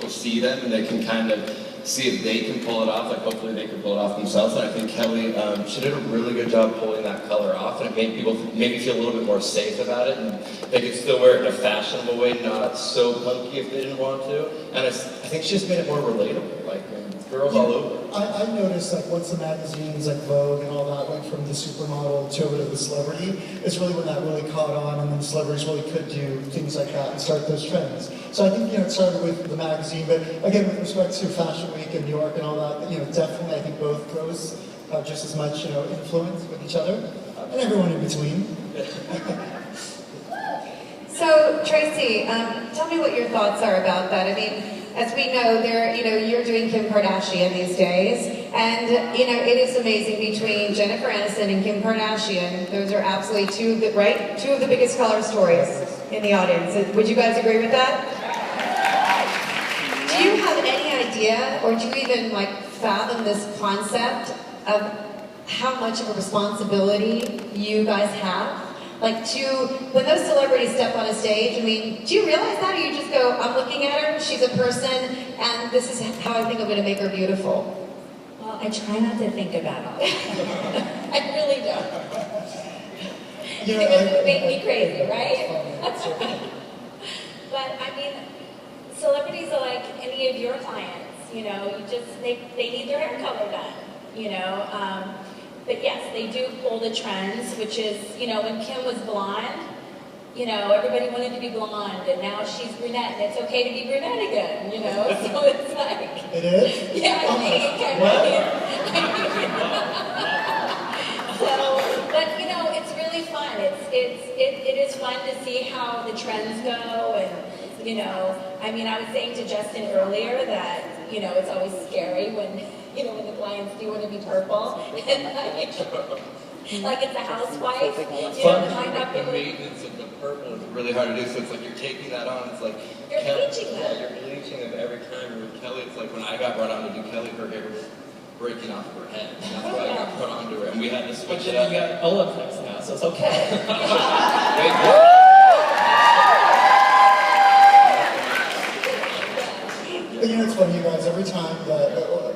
people see them and they can kind of see if they can pull it off, like hopefully they can pull it off themselves. And I think Kelly, she did a really good job pulling that color off, and it made people maybe feel a little bit more safe about it, and they could still wear it in a fashionable way, not so punky if they didn't want to. And I think she just made it more relatable, like girls all over. I noticed, like, once the magazines like Vogue and all that went from the supermodel to over to the celebrity, it's really when that really caught on, and then celebrities really could do things like that and start those trends. So I think, it started with the magazine, but again, with respect to Fashion Week in New York and all that, definitely I think both pros have just as much, influence with each other, and everyone in between. So, Tracy, tell me what your thoughts are about that. I mean, as we know, you're doing Kim Kardashian these days, and it is amazing between Jennifer Aniston and Kim Kardashian. Those are absolutely two of the biggest color stories in the audience. Would you guys agree with that? Do you have any idea, or do you even fathom this concept of how much of a responsibility you guys have? When those celebrities step on a stage, I mean, do you realize that, or you just go, I'm looking at her, she's a person, and this is how I think I'm going to make her beautiful? Well, I try not to think about all that. I really don't. Because it would make me crazy, right? But, I mean, celebrities are like any of your clients, they need their hair color done, But yes, they do pull the trends, which is, when Kim was blonde, everybody wanted to be blonde, and now she's brunette, and it's okay to be brunette again, So it's like... It is? Yeah, I think it So, but, it's really fun. It is fun to see how the trends go, and, I mean, I was saying to Justin earlier that, it's always scary when the clients do want to be purple. And like it's a housewife. The maintenance of the purple is really hard to do, so it's like you're taking that on, it's like... You're bleaching them. Yeah, you're bleaching them every time. With Kelly, it's like when I got brought on to do Kelly, her hair was breaking off of her head. And that's why I got put onto her, and we had to switch it up. You got Olympics now, so it's okay. It's funny, you guys, every time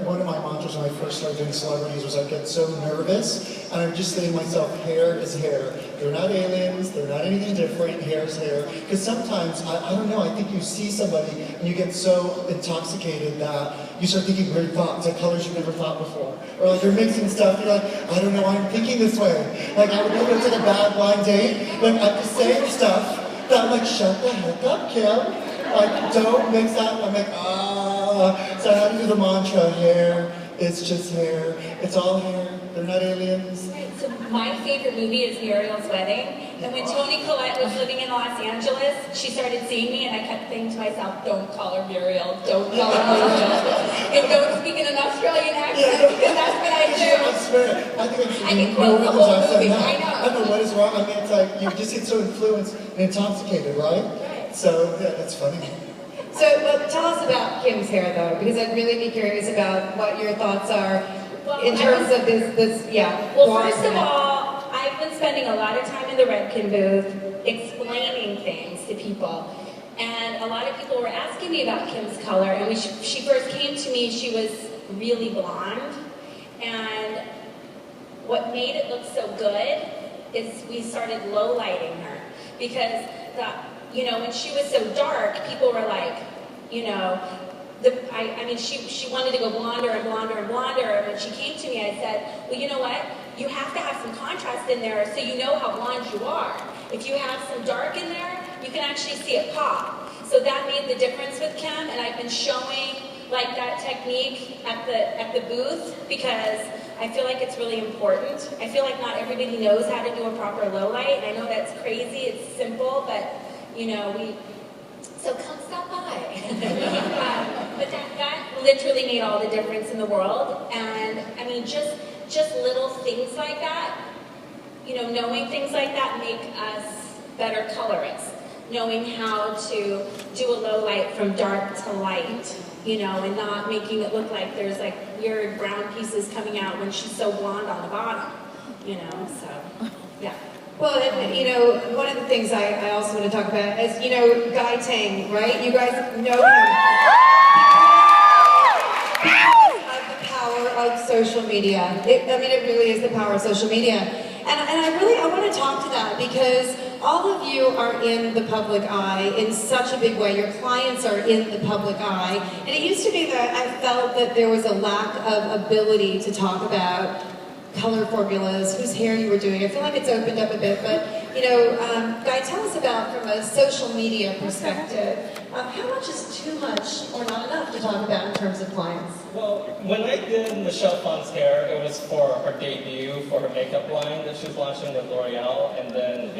one of my mantras when I first started doing celebrities was I get so nervous, and I'm just saying to myself, hair is hair. They're not aliens, they're not anything different, hair is hair. Because sometimes, I don't know, I think you see somebody and you get so intoxicated that you start thinking weird thoughts, like colors you've never thought before. Or like you're mixing stuff, you're like, I don't know why I'm thinking this way. Like I would go to take a bad blind date, like I'm just saying stuff that I'm like, shut the heck up, Kim. Like, don't mix that. I'm like, So I had to do the mantra, hair, it's just hair. It's all hair, they're not aliens. Right, so my favorite movie is Muriel's Wedding. And when Toni Collette was living in Los Angeles, she started seeing me and I kept thinking to myself, don't call her Muriel, don't call her Muriel. And don't speak in an Australian accent because that's what I do. I swear, I can quote the whole movie, I know. I don't know what is wrong. I mean, it's like, you just get so influenced and intoxicated, right? So, yeah, that's funny. So, well, tell us about Kim's hair, though, because I'd really be curious about what your thoughts are in terms of this. Well, first of all, I've been spending a lot of time in the Redken booth explaining things to people. And a lot of people were asking me about Kim's color. And when she first came to me, she was really blonde. And what made it look so good is we started low lighting her. Because when she was so dark, people were like, she wanted to go blonder and blonder and blonder. And when she came to me, I said, well, you know what? You have to have some contrast in there so you know how blonde you are. If you have some dark in there, you can actually see it pop. So that made the difference with Kim, and I've been showing like that technique at the booth because I feel like it's really important. I feel like not everybody knows how to do a proper low light, and I know that's crazy, it's simple, but so come stop by. But that literally made all the difference in the world. And I mean, just little things like that, knowing things like that make us better colorists. Knowing how to do a low light from dark to light, and not making it look like there's like weird brown pieces coming out when she's so blonde on the bottom, so, yeah. Well, one of the things I also want to talk about is, Guy Tang, right? You guys know him. media. I mean, it really is the power of social media. And I want to talk to that because all of you are in the public eye in such a big way. Your clients are in the public eye. And it used to be that I felt that there was a lack of ability to talk about color formulas, whose hair you were doing. I feel like it's opened up a bit, but you know, Guy, tell us about, from a social media perspective, how much is too much or not enough to talk about in terms of clients? Well, when I did Michelle Phan's hair, it was for her debut, for her makeup line that she was launching with L'Oreal, and then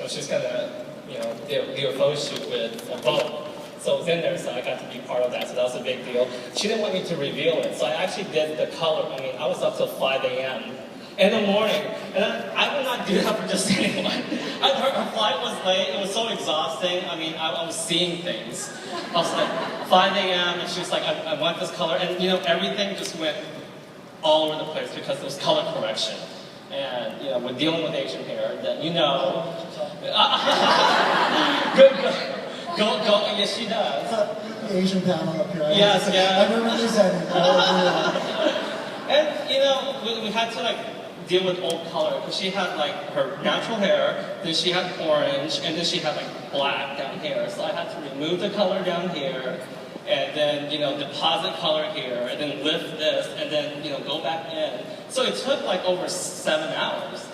she's gonna, you know, do a photo shoot with Vogue. So it was in there, so I got to be part of that, so that was a big deal. She didn't want me to reveal it, so I actually did the color. I mean, I was up till 5 a.m. in the morning, and I would not do that for just anyone. Her flight was late, it was so exhausting. I mean, I was seeing things. I was like, 5 a.m., and she was like, I want this color, and you know, everything just went all over the place because it was color correction. And you know, we're dealing with Asian hair, that you know. Good. Go, yes she does. The Asian panel up here. Yes. I'm representing. And you know, we had to like deal with old color because she had like her natural hair, then she had orange, and then she had like black down here. So I had to remove the color down here, and then you know, deposit color here, and then lift this, and then you know, go back in. So it took like over 7 hours.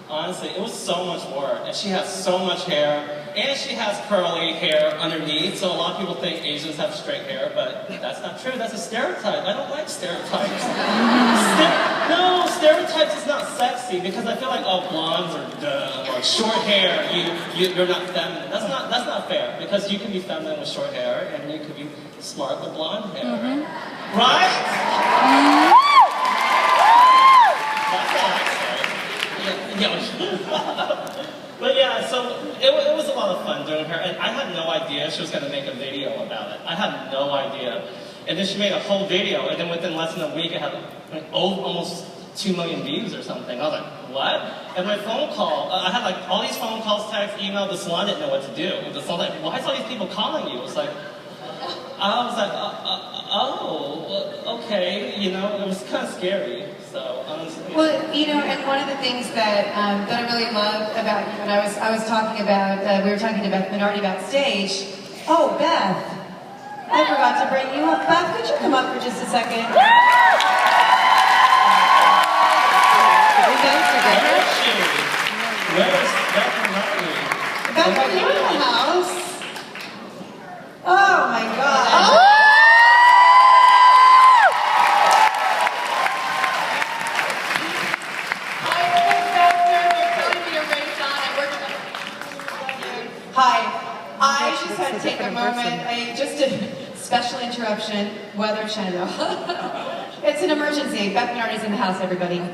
Honestly, it was so much work, and she has so much hair, and she has curly hair underneath, so a lot of people think Asians have straight hair, but that's not true. That's a stereotype. I don't like stereotypes. No, stereotypes is not sexy, because I feel like, oh, blondes are dumb, or short hair, you're not feminine. That's not fair, because you can be feminine with short hair, and you could be smart with blonde hair. Mm-hmm. Right? That's all I say. But yeah, so it was a lot of fun doing her, and I had no idea she was going to make a video about it. I had no idea. And then she made a whole video, and then within less than a week, it had like, almost 2 million views or something. I was like, what? And my phone call, I had like all these phone calls, texts, email, the salon didn't know what to do. The salon like, why is all these people calling you? It was like, I was like, oh, okay, you know, it was kind of scary. So honestly. Well, you know, and one of the things that that I really love about you, and I was talking about, we were talking about Minority Backstage. Oh, Beth, I forgot to bring you up. Beth, could you come up for just a second? Where is she? Where is Beth Marley? Beth, are you in the house? Oh my God. Oh! Hi, I just had to take a moment, just a special interruption, Weather Channel. It's an emergency. Beth Minardi's in the house, everybody. So.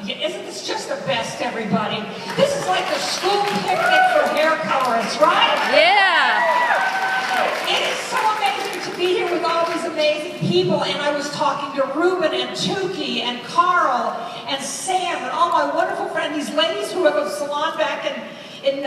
Isn't this just the best, everybody? This is like the school picnic for hair colorists, right? Yeah! It is so amazing to be here with all these amazing people, and I was talking to Ruben and Tukey and Carl and Sam and all my wonderful friends, these ladies who have a salon back in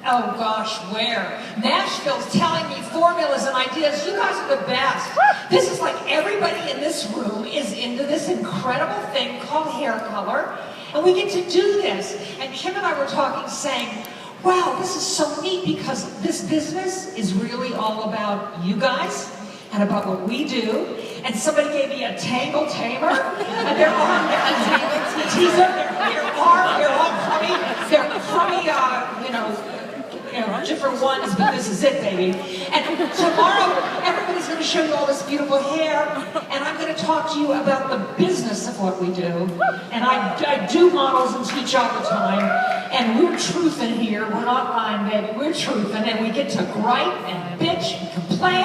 oh gosh, where? Nashville's telling me formulas and ideas. You guys are the best. This is like everybody in this room is into this incredible thing called hair color, and we get to do this. And Kim and I were talking, saying, wow, this is so neat because this business is really all about you guys and about what we do. And somebody gave me a tangle tamer, and their arm, a tangle teaser, their arm, they're all crummy, different ones, but this is it, baby. And tomorrow, everybody's going to show you all this beautiful hair, and I'm going to talk to you about the business of what we do. And I do models and teach all the time, and we're truthing here. We're not lying, baby. We're truthing, and we get to gripe and bitch and complain.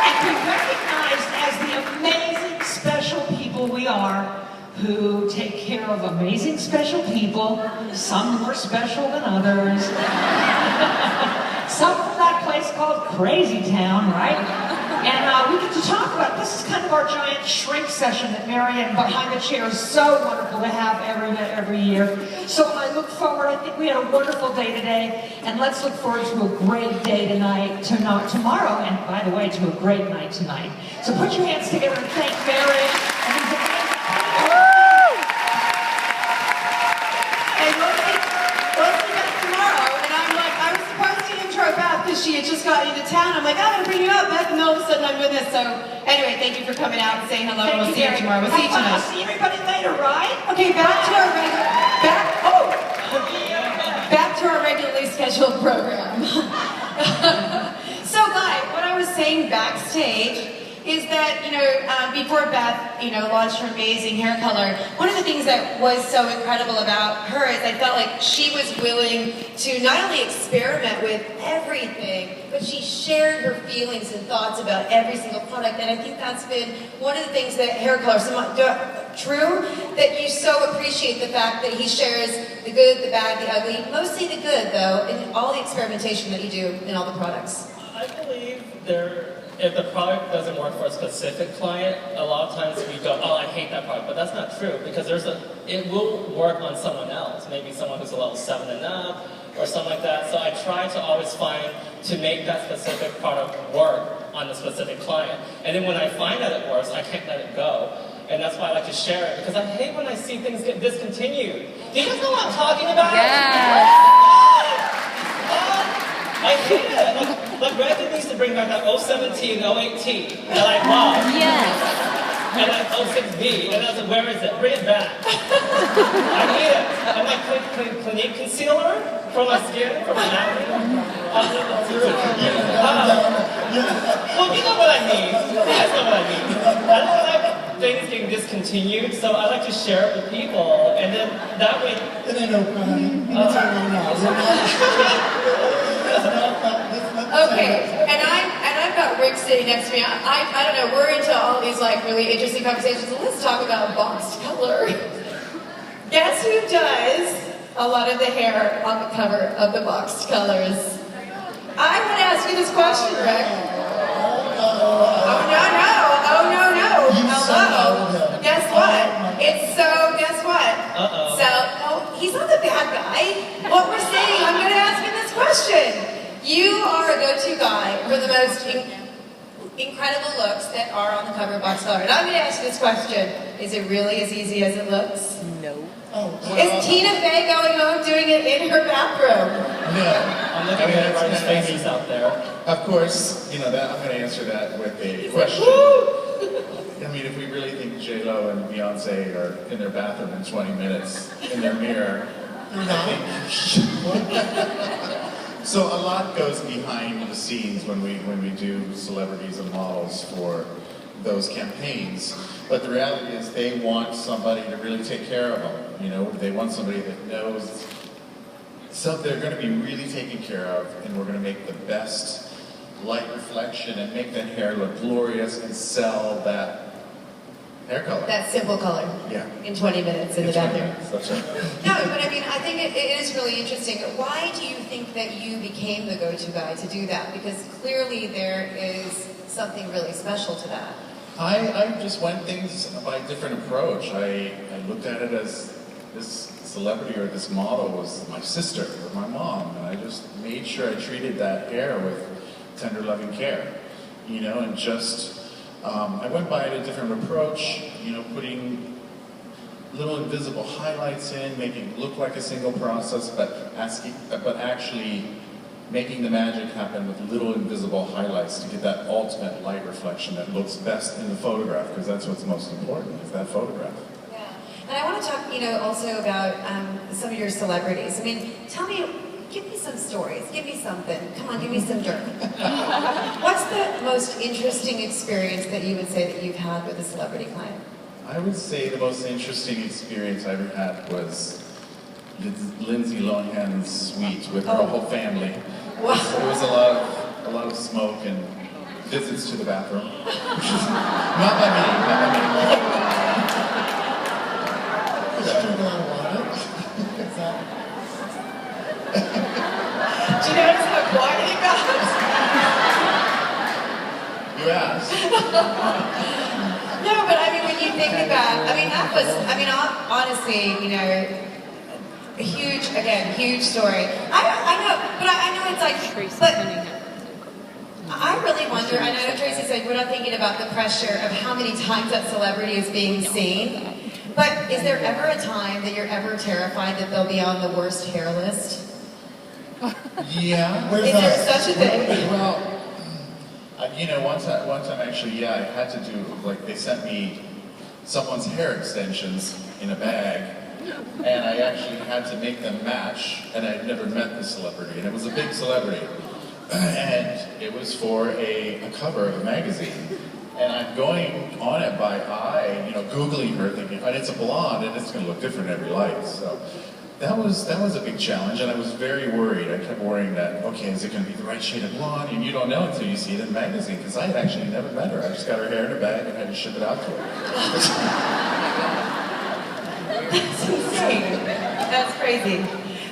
And be recognized as the amazing, special people we are, who take care of amazing, special people, some more special than others. Some from that place called Crazy Town, right? And we get to talk about, this is kind of our giant shrink session that Marianne behind the chair is so wonderful to have every year. So I look forward, I think we had a wonderful day today, and let's look forward to a great day tomorrow, and by the way, to a great night tonight. So put your hands together and thank Mary. She had just got into town. I'm like, I'm gonna bring you up, Beth, and all of a sudden I'm with this. So anyway, thank you for coming out and saying hello. We'll see you tomorrow. We'll see you tonight. I'll see everybody later, right? Okay, back to our regularly scheduled program. So, guys, what I was saying backstage is that, before Beth, launched her amazing hair color, one of the things that was so incredible about her is I felt like she was willing to not only experiment with everything, but she shared her feelings and thoughts about every single product. And I think that's been one of the things that hair color, true, that you so appreciate the fact that he shares the good, the bad, the ugly, mostly the good, though, in all the experimentation that you do in all the products. I believe if the product doesn't work for a specific client, a lot of times we go, oh, I hate that product, but that's not true, because it will work on someone else, maybe someone who's a level 7 and up, or something like that. So I try to always find to make that specific product work on the specific client. And then when I find that it works, I can't let it go. And that's why I like to share it, because I hate when I see things get discontinued. Do you guys know what I'm talking about? Yeah. I hate it. Like Reddit needs to bring back that 017 and 018 that I love. Yes. And that 06B. And I was like, where is it? Bring it back. I need it. And my Clinique concealer for my skin, for my acne. Well, you know what I mean. You guys know what I mean. I don't like things getting discontinued, so I like to share it with people, and then that way. It ain't open, honey. Let me tell you now. Okay, and I've got Rick sitting next to me. I don't know, we're into all these really interesting conversations. So let's talk about boxed color. Guess who does a lot of the hair on the cover of the boxed colors? I want to ask you this question, Rick. Oh no. Hello. Guess what? Guess what? Uh-oh. So, he's not the bad guy. What we're saying, I'm going to ask him this question. You are a go-to guy for the most incredible looks that are on the cover of Box Color. And I'm going to ask you this question. Is it really as easy as it looks? No. Is Tina Fey going home doing it in her bathroom? No. I'm looking at everybody's faces out there. Of course, that I'm going to answer that with a question. I mean, if we really think J-Lo and Beyonce are in their bathroom in 20 minutes in their mirror, I think... So a lot goes behind the scenes when we do celebrities and models for those campaigns. But the reality is they want somebody to really take care of them. They want somebody that knows they're going to be really taken care of, and we're going to make the best light reflection and make that hair look glorious and sell that hair color. That simple color. Yeah. In 20 minutes in the bathroom. That's right. No, but I mean, I think it is really interesting. Why do you think that you became the go-to guy to do that? Because clearly there is something really special to that. I just went things by a different approach. I looked at it as this celebrity or this model was my sister or my mom, and I just made sure I treated that hair with tender, loving care, and just I went by it a different approach, putting little invisible highlights in, making it look like a single process, but actually making the magic happen with little invisible highlights to get that ultimate light reflection that looks best in the photograph, because that's what's most important, is that photograph. Yeah, and I want to talk, also about some of your celebrities. I mean, give me some stories, give me something. Come on, give me some dirt. What's the most interesting experience that you would say that you've had with a celebrity client? I would say the most interesting experience I ever had was Lindsay Lohan's suite with her whole family. Wow. It was a lot of smoke and visits to the bathroom. Not by me. Just drink a lot of water. Do you notice how quiet he got? You asked. No, but I mean, when you think about, I mean, that was, I mean, honestly, you know, a huge, again, huge story. I know, but I know it's like, but I really wonder, I know Tracy said we're not thinking about the pressure of how many times that celebrity is being seen, but is there ever a time that you're ever terrified that they'll be on the worst hair list? Yeah. Is there such a thing? Well, you know, one time actually, yeah, I had to do, like, they sent me someone's hair extensions in a bag, and I actually had to make them match, and I'd never met the celebrity, and it was a big celebrity, and it was for a cover of a magazine, and I'm going on it by eye, you know, Googling her, thinking, and it's a blonde, and it's going to look different in every light, so that was a big challenge, and I was very worried. I kept worrying that, okay, is it going to be the right shade of blonde? And you don't know until you see it in the magazine, because I had actually never met her. I just got her hair in a bag and had to ship it out to her. That's insane. That's crazy.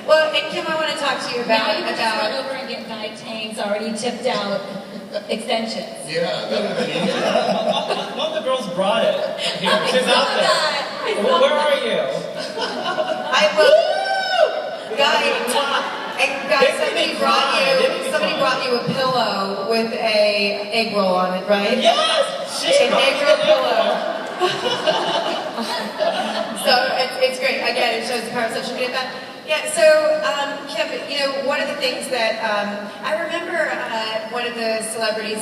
Well, and Kim, I want to talk to you Now about, you can just run over and get Guy Tang's already tipped out extensions. Yeah, that would have been easier. One of the girls brought it here. She's out there. Where are you? I will. Guys, somebody brought you a pillow with a egg roll on it, right? Yes! An egg roll pillow. So it's great. Again, it shows the power of social media. But yeah, so Kim, you know, one of the things that I remember one of the celebrity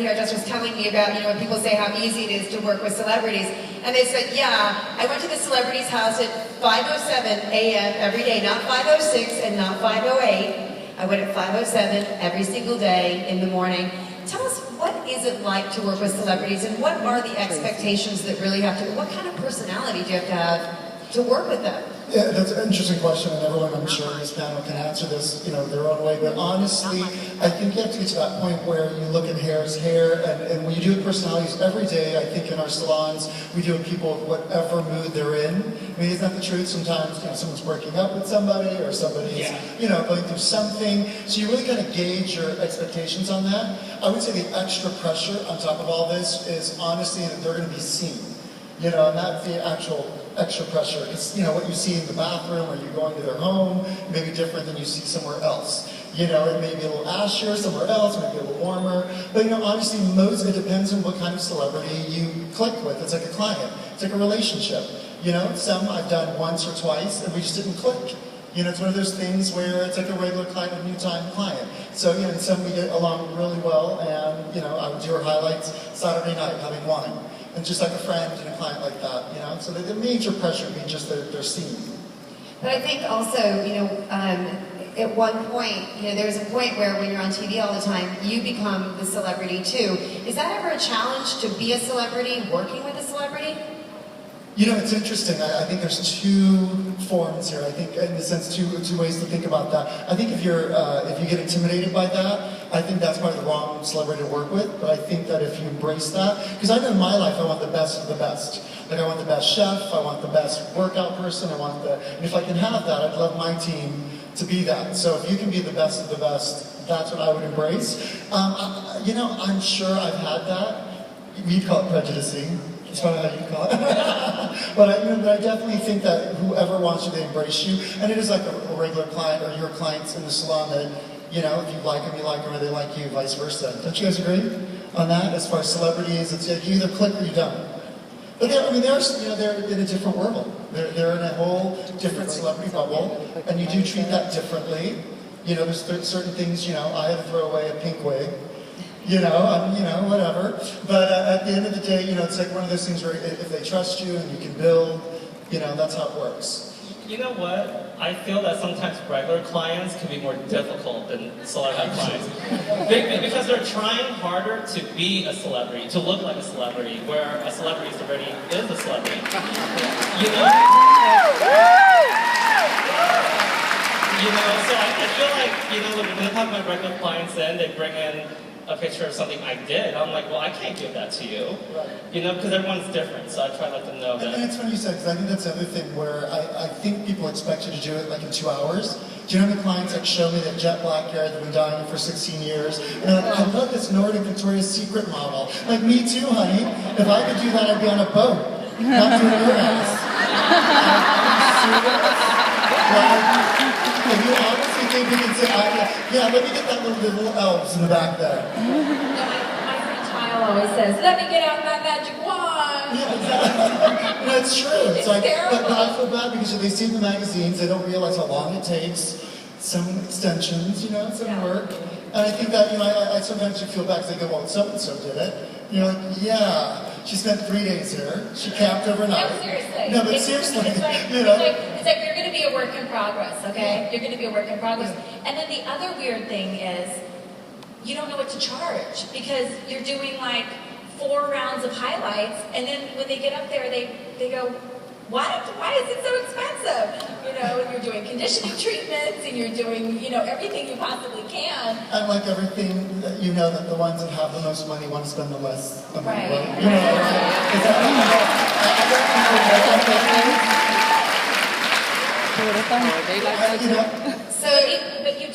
hairdressers telling me about, you know, when people say how easy it is to work with celebrities, and they said, yeah, I went to the celebrity's house at 5:07 a.m. every day, not 5:06 and not 5:08. I went at 5:07 every single day in the morning. Tell us, what is it like to work with celebrities, and what are the expectations that really have to, what kind of personality do you have to work with them? Yeah, that's an interesting question, and everyone, I'm sure, in this panel can answer this, you know, their own way. But honestly, I think you have to get to that point where you look at hair as hair, and when you do it personalities every day, I think in our salons, we do it people whatever mood they're in. I mean, isn't that the truth? Sometimes, you know, someone's breaking up with somebody, or somebody's, you know, going through something. So you really kind of gauge your expectations on that. I would say the extra pressure on top of all this is honestly that they're going to be seen. You know, and that's the actual extra pressure. It's, you know, what you see in the bathroom or you're going to their home may be different than you see somewhere else. You know, it may be a little ashier somewhere else, maybe a little warmer. But, you know, honestly, it depends on what kind of celebrity you click with. It's like a client. It's like a relationship. You know, some I've done once or twice and we just didn't click. You know, it's one of those things where it's like a regular client, a new time client. So, you know, and some we get along really well, and, you know, I would do her highlights Saturday night having wine. And just like a friend and a client like that, you know? So the major pressure would be just they're seen. But I think also, you know, at one point, you know, there's a point where when you're on TV all the time, you become the celebrity too. Is that ever a challenge to be a celebrity, working with a celebrity? You know, it's interesting. I think there's two forms here. I think, in the sense, two ways to think about that. I think if you get intimidated by that, I think that's probably the wrong celebrity to work with. But I think that if you embrace that, because I know in my life I want the best of the best. Like I want the best chef, I want the best workout person, and if I can have that, I'd love my team to be that. So if you can be the best of the best, that's what I would embrace. You know, I'm sure I've had that. We'd call it prejudicing. That's probably how you call it. But I definitely think that whoever wants you, they embrace you. And it is like a regular client or your clients in the salon that, you know, if you like them, you like them, or they like you, vice versa. Don't you guys agree on that? As far as celebrities, it's like you either click or you don't. But they're in a different world. They're in a whole different celebrity bubble, and you do treat that differently. You know, there's certain things, you know, I had to throw away a pink wig. You know, whatever. But at the end of the day, you know, it's like one of those things where if they trust you and you can build, you know, that's how it works. You know what? I feel that sometimes regular clients can be more difficult than celebrity clients. Because they're trying harder to be a celebrity, to look like a celebrity, where a celebrity already is a celebrity. You know? You know, so I feel like, you know, when I have my regular clients in, they bring in a picture of something I did, I'm like, well, I can't give that to you. Right. You know, because everyone's different, so I try to let them know that. And it's funny you said, because I think that's the other thing where I think people expect you to do it like in 2 hours. Do you know how many clients that show me that jet black hair that have been dying for 16 years? And they're like, I love this Nordic Victoria's Secret model. Like, me too, honey. If I could do that, I'd be on a boat, not doing your ass. If you honestly think you can say, yeah, let me get that little elves in the back there. My friend Kyle always says, let me get out my magic wand. Yeah, exactly. No, it's true. It's like, terrible. but I feel bad because if they see the magazines, they don't realize how long it takes. Some extensions, you know, some work. And I think that, you know, I sometimes feel bad because they go, well, so-and-so did it. You know, like, yeah, she spent 3 days here. She camped overnight. No, seriously. No, but seriously, it's like, you know. it's like you're going to be a work in progress, okay? You're going to be a work in progress. And then the other weird thing is you don't know what to charge because you're doing like 4 rounds of highlights, and then when they get up there, they go, why is it so expensive? You know, and you're doing conditioning treatments, and you're doing, you know, everything you possibly can. And like everything, that you know that the ones that have the most money want to spend the less money. Right. You know, like, is that, But you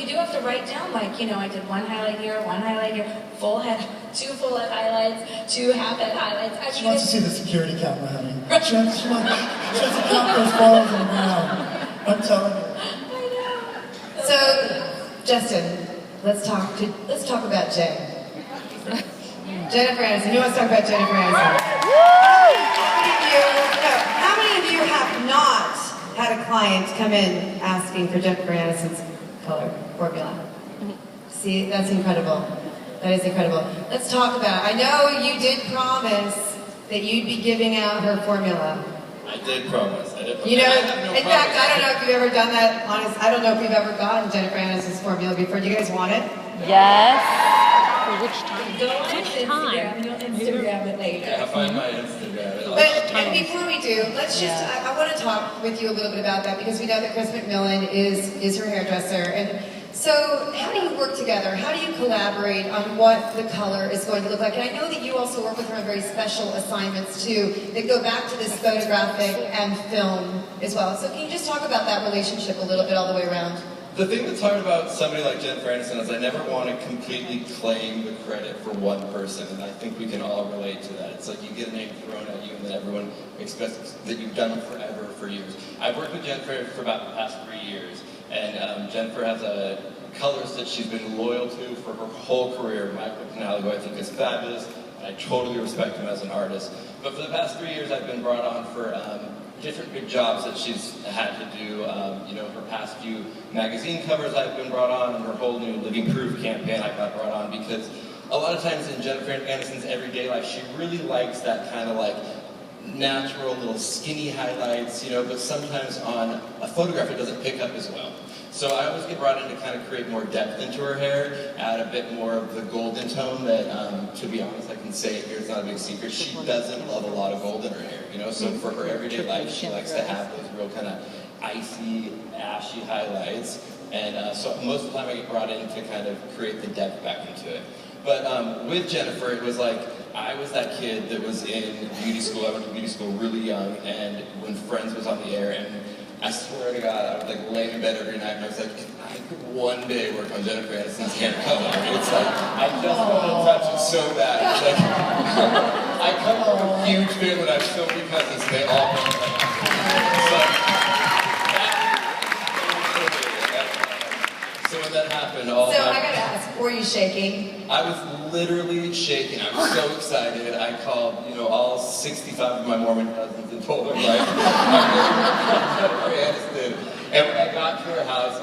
do have to write down, like, you know, I did 1 highlight here, 1 highlight here, full head, 2 full head highlights, 2 half head highlights. I She mean, wants to see the security camera, honey. She wants to count those balls around. I'm telling you. I know. So, Justin, let's talk about Jen. Jennifer Aniston. Who wants to talk about Jennifer Aniston? How many of you have not had a client come in asking for Jennifer Aniston's color formula? See, that's incredible. That is incredible. Let's talk about, I know you did promise that you'd be giving out her formula. I did promise. You know, I have no in fact, I don't know if you've ever done that, honest. I don't know if you've ever gotten Jennifer Aniston's formula before. Do you guys want it? Yes. For which time? Go on Instagram, you'll Instagram it later. Yeah, find my Instagram. And before we do, let's just, I want to talk with you a little bit about that because we know that Chris McMillan is her hairdresser. And so how do you work together? How do you collaborate on what the color is going to look like? And I know that you also work with her on very special assignments too that go back to this photographic and film as well. So can you just talk about that relationship a little bit all the way around? The thing that's hard about somebody like Jennifer Aniston is I never want to completely claim the credit for one person, and I think we can all relate to that. It's like you get a name thrown at you and then everyone expects that you've done it forever, for years. I've worked with Jennifer for about the past 3 years, and Jennifer has colors that she's been loyal to for her whole career. Michael Canale, who I think is fabulous, and I totally respect him as an artist. But for the past 3 years, I've been brought on for different big jobs that she's had to do. You know, her past few magazine covers I've been brought on, and her whole new Living Proof campaign I got brought on because a lot of times in Jennifer Aniston's everyday life, she really likes that kind of like natural little skinny highlights, you know, but sometimes on a photograph it doesn't pick up as well. So I always get brought in to kind of create more depth into her hair, add a bit more of the golden tone that, to be honest, I can say it here, it's not a big secret, she doesn't love a lot of gold in her hair, you know, so for her everyday life, she likes to have those real kind of icy, ashy highlights, and so most of the time I get brought in to kind of create the depth back into it. But with Jennifer, it was like, I was that kid that was in beauty school. I went to beauty school really young, and when Friends was on the air, and I swear to God, I would like lay in bed every night, and I was like, if I could one day work on Jennifer Aniston's hair color, it's like, I just want to touch it so bad. It's like, I come from a huge family, I have so many cousins, and they all want to So when that happened, all So I gotta ask, were you shaking? I was literally shaking. I was so excited. I called, you know, all 65 of my Mormon cousins and told them, like, I'm really Jennifer Aniston. And when I got to her house,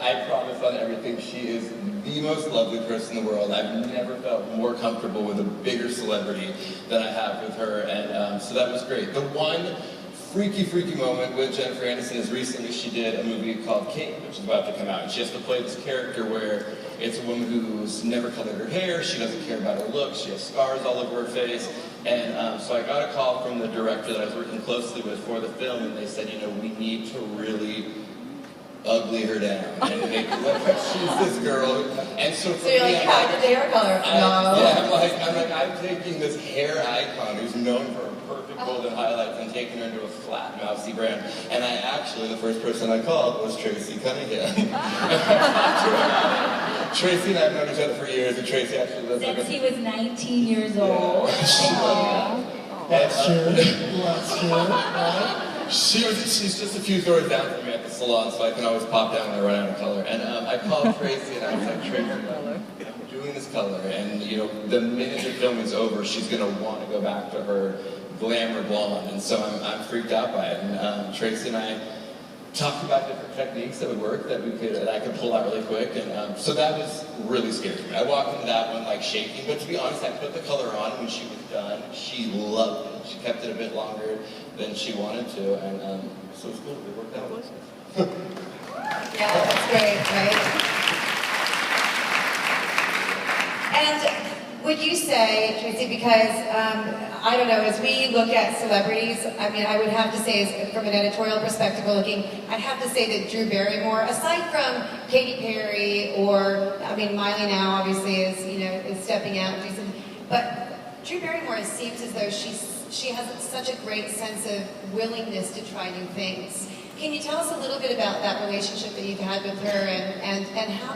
I promised on everything, she is the most lovely person in the world. I've never felt more comfortable with a bigger celebrity than I have with her, and so that was great. The one freaky moment with Jennifer Aniston is recently she did a movie called King, which is about to come out, and she has to play this character where it's a woman who's never colored her hair, she doesn't care about her looks, she has scars all over her face, and so I got a call from the director that I was working closely with for the film, and they said, you know, we need to really ugly her down and make it look like she's this girl. And so for So you're me, like, I'm how like, did they hair color? No. Yeah, I'm taking this hair icon who's known for her perfect golden highlights and taking her into a flat, mousy brand. And I actually, the first person I called was Tracy Cunningham. Tracy and I have known each other for years, and Tracy actually lives Since he was 19 years old. Last year, right? She's just a few doors down from me at the salon, so I can always pop down when I run out of color. And I called Tracy and I was like, Tracy, I'm doing this color, and the minute the film is over, she's gonna want to go back to her glamour blonde, and so I'm freaked out by it. And Tracy and I talked about different techniques that would work that I could pull out really quick, and so that was really scary for me. I walked into that one like shaking, but to be honest, I put the color on when she was done. She loved it. She kept it a bit longer than she wanted to, and so it's cool. It worked out. Yeah, that's great, right? And would you say, Tracy, because I don't know, as we look at celebrities, I mean, I would have to say, from an editorial perspective, looking, I'd have to say that Drew Barrymore, aside from Katy Perry or, I mean, Miley now obviously is stepping out and doing something, but Drew Barrymore, it seems as though she has such a great sense of willingness to try new things. Can you tell us a little bit about that relationship that you've had with her and how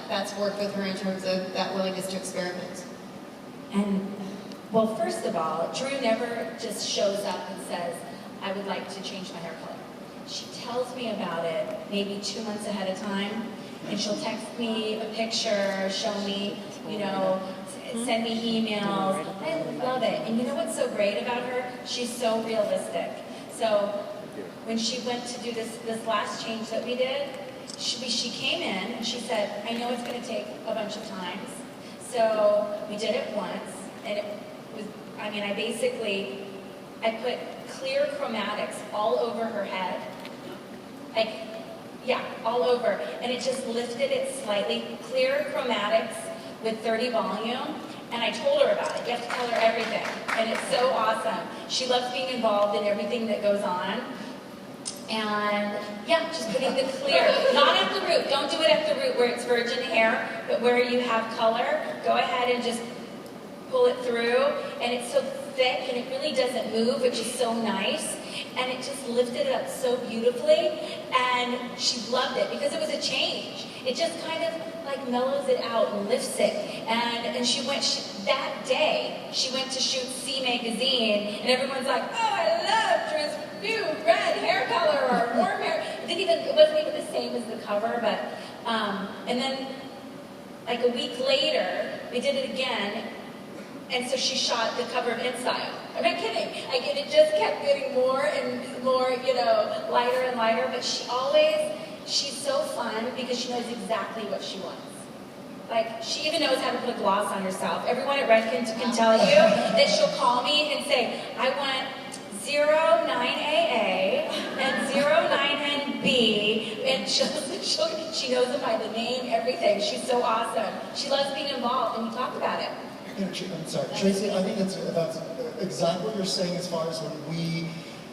that's worked with her in terms of that willingness to experiment? And, well, first of all, Drew never just shows up and says, I would like to change my hair color. She tells me about it maybe 2 months ahead of time, and she'll text me a picture, show me, send me emails. I love it. And you know what's so great about her? She's so realistic. So when she went to do this last change that we did, she came in and she said, I know it's going to take a bunch of times. So we did it once, and it was, I mean, I put clear chromatics all over her head. Like, yeah, all over. And it just lifted it slightly. Clear chromatics with 30 volume. And I told her about it. You have to tell her everything. And it's so awesome. She loves being involved in everything that goes on. And yeah, just putting the clear, not at the root. Don't do it at the root where it's virgin hair, but where you have color, go ahead and just pull it through. And it's so thick and it really doesn't move, which is so nice. And it just lifted it up so beautifully. And she loved it because it was a change. It just kind of like mellows it out and lifts it. And that day, she went to shoot C Magazine, and everyone's like, oh, I love Drew's new red hair color or warm hair. It wasn't even the same as the cover, but, and then like a week later, we did it again, and so she shot the cover of InStyle. I'm not kidding. It just kept getting more and more, lighter and lighter, but she's so fun because she knows exactly what she wants. Like, she even knows how to put gloss on herself. Everyone at Redken can tell you that she'll call me and say, I want 09AA and 09NB, and she knows them by the name, everything. She's so awesome. She loves being involved, and we talk about it. I'm sorry, Tracy, I think that's exactly what you're saying as far as when we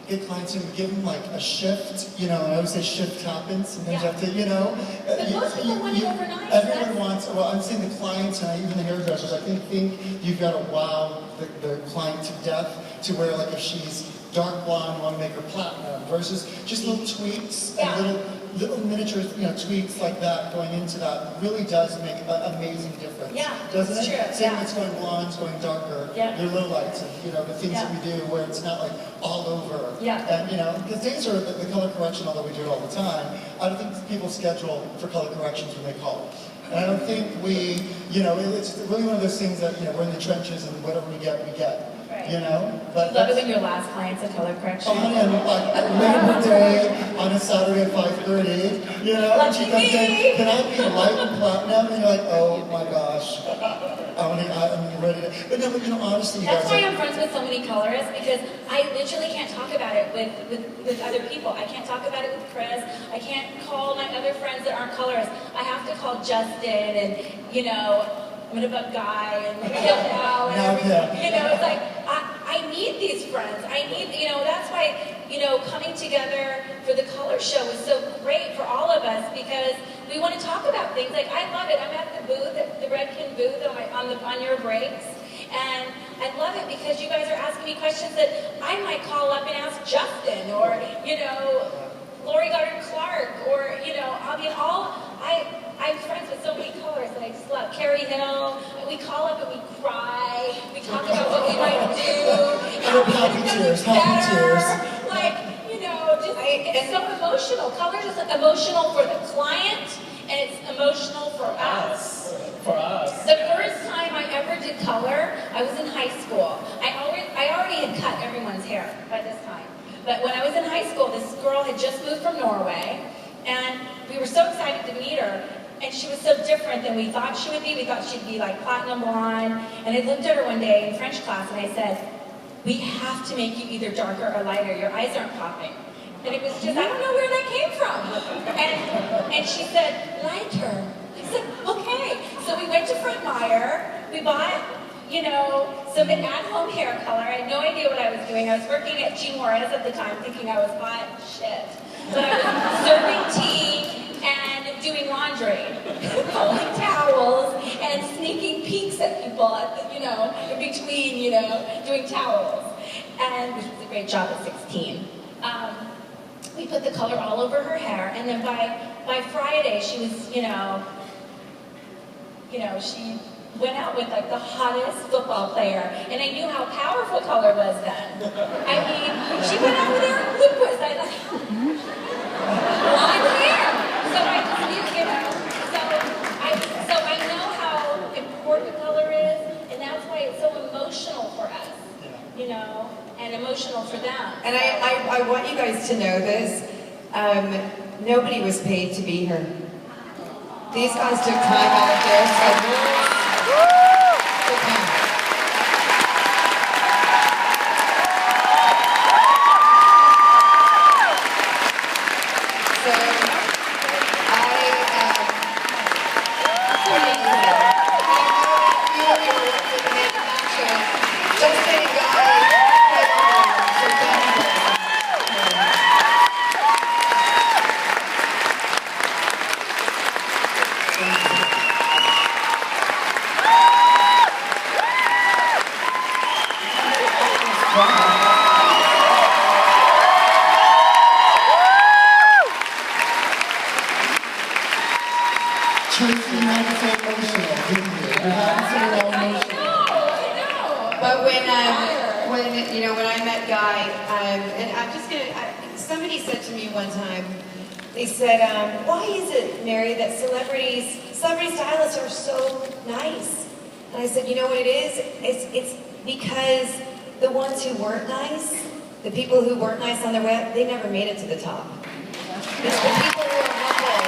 get clients and we give them like a shift, and I always say shift happens, and then you have to, But most people want it overnight. Everyone wants, well, I'm saying the clients and even the hairdressers, I think you've got to wow the client to death to where like if she's dark blonde, you want to make her platinum versus just little tweaks and little miniature tweaks like that going into that really does make an amazing difference. Yeah, doesn't it's it? true. Same Yeah. it's going blonde, it's going darker. Yeah. Your little lights and the things that we do where it's not like all over. Yeah. And because things are the color correction, although we do it all the time, I don't think people schedule for color corrections when they call. And I don't think we, it's really one of those things that we're in the trenches and whatever we get, we get. Right. But Love it when your last client's a color correction. and like Labor Day on a Saturday at 5:30, and she comes in, can I be light and platinum? And you're like, oh my gosh, I'm ready to. But no, honestly, you That's guys why I'm friends with so many colorists, because I literally can't talk about it with other people. I can't talk about it with Chris. I can't call my other friends that aren't colorists. I have to call Justin and, I'm gonna bug Guy and now and everything. It's like, I need these friends. I need, that's why, coming together for the color show is so great for all of us, because we want to talk about things. Like, I love it. I'm at the booth, the Redken booth on your breaks. And I love it because you guys are asking me questions that I might call up and ask Justin, or, Lori Goddard Clark, or, I'm friends with so many colors that I just love. Carrie Hill, we call up and we cry, we talk about what we might do. Happy tears, happy tears. It's so emotional. Color is emotional for the client, and it's emotional for us. For us. The first time I ever did color, I was in high school. I already had cut everyone's hair by this time. But when I was in high school, this girl had just moved from Norway, and we were so excited to meet her, and she was so different than we thought she would be. We thought she'd be like platinum blonde, and I looked at her one day in French class, and I said, "We have to make you either darker or lighter. Your eyes aren't popping." And it was just, I don't know where that came from. And she said, "Lighter." I said, "Okay." So we went to Fred Meyer. We bought, some at-home hair color. I had no idea what I was doing. I was working at G. Morris at the time, thinking I was hot shit. But I was serving tea and doing laundry, folding towels, and sneaking peeks at people in between, doing towels. And which was a great job at 16. We put the color all over her hair, and then by Friday she was, she went out with like the hottest football player, and I knew how powerful color was then. I mean, she went out with Eric Lupus. I thought, blonde hair. So I just knew, so I know how important color is, and that's why it's so emotional for us, and emotional for them. And I want you guys to know this. Nobody was paid to be here. These guys took time out of their schedules. But when I met Guy, and I'm just somebody said to me one time, they said, "Why is it, Mary, that celebrity stylists are so nice?" And I said, "You know what it is? It's because the ones who weren't nice, the people who weren't nice on the web, they never made it to the top. It's the people who are humble,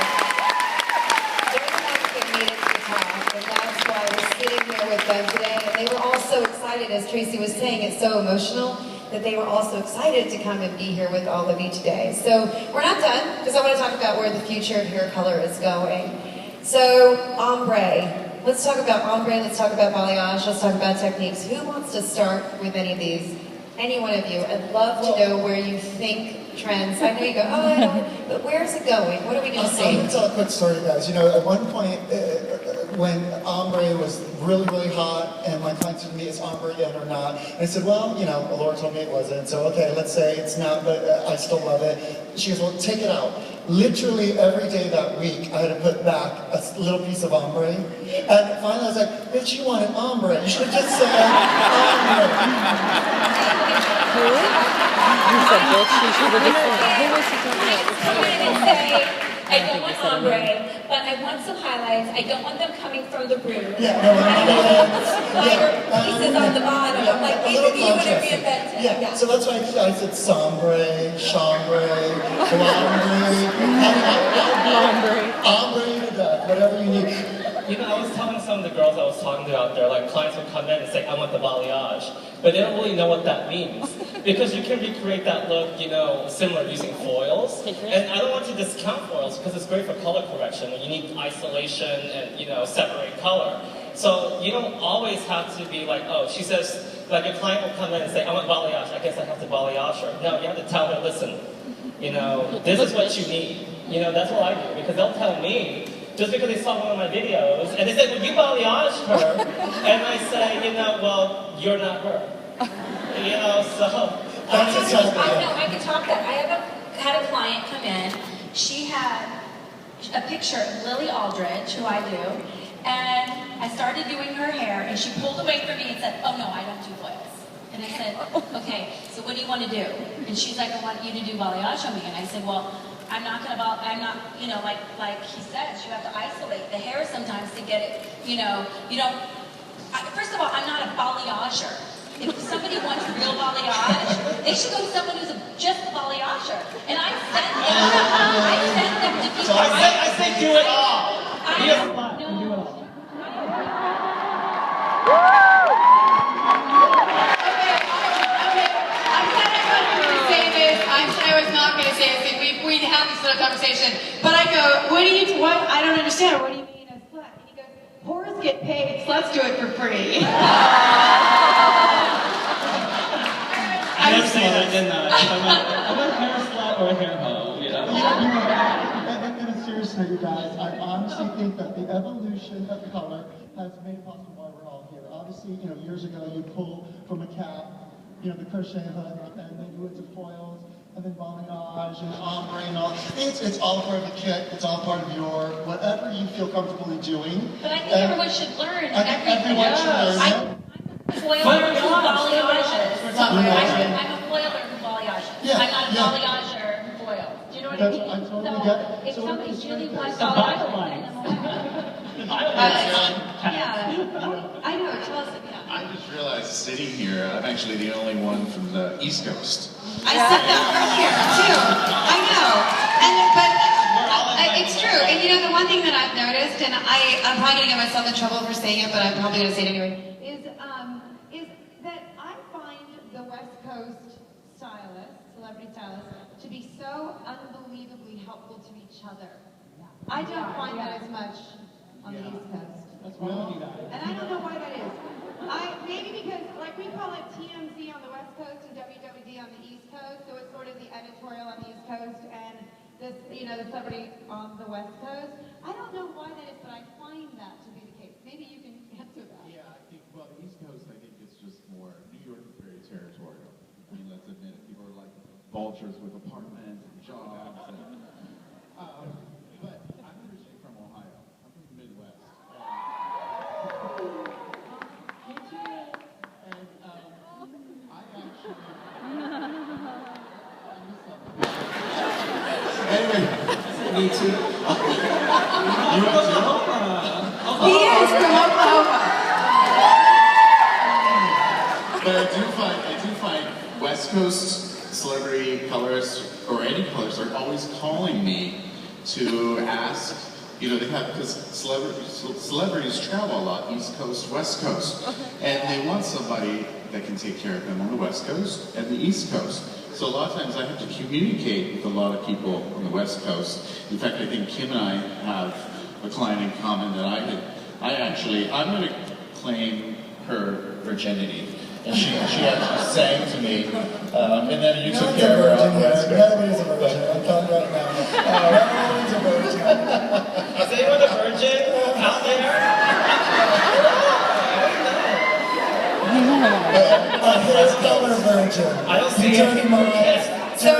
they're the ones that made it to the top, and that's why we're sitting here with them today." And they were all so excited, as Tracy was saying, it's so emotional, that they were also excited to come and be here with all of you today. So we're not done, because I want to talk about where the future of hair color is going. So, ombre. Let's talk about ombre, let's talk about balayage, let's talk about techniques. Who wants to start with any of these? Any one of you. I'd love to know where you think trends. I know you go, I don't, but where's it going? What are we going to see? I'm going to tell a quick story, guys. At one point, when ombre was really, really hot, and my client said to me, "Is ombre in or not?" And I said, "Well, Laura told me it wasn't, so okay, let's say it's not, but I still love it." She goes, "Well, take it out." Literally every day that week, I had to put back a little piece of ombre. And finally I was like, "Bitch, you wanted ombre. You should have just said ombre." Who? You said bitch, you should have just said, who was he talking about? Come in and say, "I don't want ombre, but I want some highlights. I don't want them coming from the root. Yeah, no, Lighter pieces on the bottom." I'm like, a little maybe you would have contrast. reinvented. Yeah, so that's why I said sombre, chambre, ombre to death, whatever you need. I was telling some of the girls I was talking to out there, like clients would come in and say, "I want the balayage," but they don't really know what that means. Because you can recreate that look, similar using foils. And I don't want to discount foils because it's great for color correction when you need isolation and, separate color. So you don't always have to be like, oh, she says, like a client will come in and say, "I want balayage, I guess I have to balayage her." No, you have to tell her, "Listen, this is what you need. You know, that's what I do, because they'll tell me, just because they saw one of my videos, and they say, well, you balayaged her, and I say, you know, well, you're not her. You know, so... I can talk that. Had a client come in, she had a picture of Lily Aldridge, who I do, and I started doing her hair, and she pulled away from me and said, oh no, I don't do foils. And I said, okay, so what do you want to do? And she's like, I want you to do balayage on me. And I said, well, I'm not, you know, like he says, you have to isolate the hair sometimes to get it, you know, first of all, I'm not a balayager. If somebody wants real balayage, they should go to someone who's just a balayager. And I send them to people. So I say do it all. I was not going to say this. We had this little conversation, but I go, what? I don't understand. What do you mean a slut? And he goes, whores get paid, sluts do it for free. I did say that, didn't I? I'm a hair slut or a hair hoe, you know? In a serious note, you guys, I honestly think that the evolution of color has made it possible why we're all here. Obviously, you know, years ago you pulled from a cap, you know, the crochet hood, and then you went to foils, and then balayage and ombre and all. It's all part of the kit. It's all part of your whatever you feel comfortable doing. But I think everyone should learn Everyone should learn. Foiler who balayages. I'm a foiler who balayages. Yeah, I'm not a balayager who foils. Do you know what I mean? I totally get it. If So somebody really wants The balayage, I know, tell us, yeah. I just realized sitting here, I'm actually the only one from the East Coast. I said that earlier too. I know, but it's true. And you know, the one thing that I've noticed, and I'm probably gonna get myself in trouble for saying it, but I'm probably gonna say it anyway, is that I find the West Coast celebrity stylists, to be so unbelievably helpful to each other. I don't find that as much on the East Coast. What's wrong with you guys? And I don't know why that is. Maybe because, like, we call it TMZ on the West Coast and WWD on the East Coast, so it's sort of the editorial on the East Coast and this, you know, the celebrity on the West Coast. I don't know why that is, but I find that to be the case. Maybe you can answer that. Yeah, I think, well, the East Coast, I think it's just more, New York is very territorial. I mean, let's admit it, people are like vultures with apartments and jobs. But I'm originally from Ohio. I'm from the Midwest. Anyway, me too. You went to Oklahoma. He is from Oklahoma. But I do find West Coast celebrity colorists or any colorists are always calling me to ask. You know, they have, because celebrities travel a lot, East Coast, West Coast, and they want somebody that can take care of them on the West Coast and the East Coast. So a lot of times I have to communicate with a lot of people on the West Coast. In fact, I think Kim and I have a client in common that I'm going to claim her virginity. And she actually sang to me, and then you took care of her on the West Coast. Nobody's a virgin. I'm telling you right now. Nobody's a virgin. Is anyone a virgin out there? Here's color virgin. I don't see dirty it. minds. So